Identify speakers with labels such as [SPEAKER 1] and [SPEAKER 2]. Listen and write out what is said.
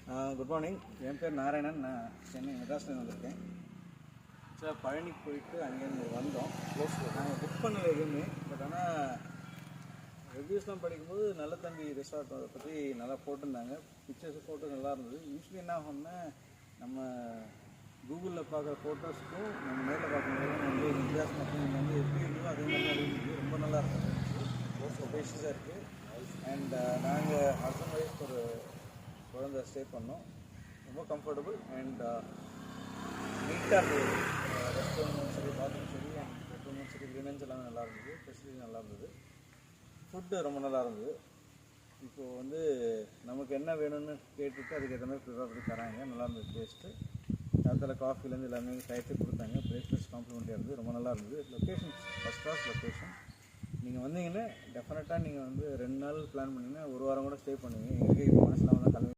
[SPEAKER 1] Good morning. என் பேர் நாராயணன். நான் சென்னை மெட்ராஸ்லேருந்து வந்திருக்கேன். சார் பழனிக்கு போயிட்டு அங்கேருந்து வந்தோம். நாங்கள் புக் பண்ணல எதுவுமே. பட் ஆனால் ரிவ்யூஸ்லாம் படிக்கும்போது நல்ல தம்பி ரிசார்ட்டை பற்றி நல்லா போட்டிருந்தாங்க. பிக்சர்ஸ் ஃபோட்டோ நல்லா இருந்தது. யூஸ்வலி என்ன ஆகும்னா நம்ம கூகுளில் பார்க்குற ஃபோட்டோஸ்க்கும் நம்ம நேரில் பார்க்கும்போது வந்து வித்தியாசம் நீங்கள் வந்து எப்படி இருந்தோ அதே மாதிரி தான் இருந்துச்சு. ரொம்ப நல்லா இருந்தது. ஸ்பேஷியஸாக இருக்குது. அண்ட் நாங்கள் ஹஸ்பண்ட் ஒய்ஃப் ஒரு குழந்தை ஸ்டே பண்ணோம். ரொம்ப கம்ஃபர்டபுள் அண்ட் நீட்டாக இருந்தது. ரெஸ்ட் ரூமும் சரி, பாத்ரூம் சரி, அண்ட் பெட்ரூமும் சரி, லினன்ஸ் எல்லாமே நல்லா இருந்தது. ஃபெசிலிட்டி நல்லா இருந்தது. ஃபுட்டு ரொம்ப நல்லா இருந்தது. இப்போது வந்து நமக்கு என்ன வேணும்னு கேட்டுட்டு அதுக்கேற்ற மாதிரி ப்ரிப்பேர் பண்ணி தராங்க. நல்லா இருந்தது டேஸ்ட்டு. நேரத்தில் காஃபிலேருந்து எல்லாமே டயத்துக்கு கொடுத்தாங்க. பிரேக்ஃபாஸ்ட் காம்ப்ளிமெண்ட்டாக இருந்தது. ரொம்ப நல்லா இருந்தது. Location first class location. நீங்கள் வந்தீங்கன்னா டெஃபினட்டாக நீங்கள் வந்து 2 நாள் பிளான் பண்ணிங்கன்னா 1 வாரம் கூட ஸ்டே பண்ணுவீங்க. எங்களுக்கு இப்போ மனசில் தான் கிளம்பி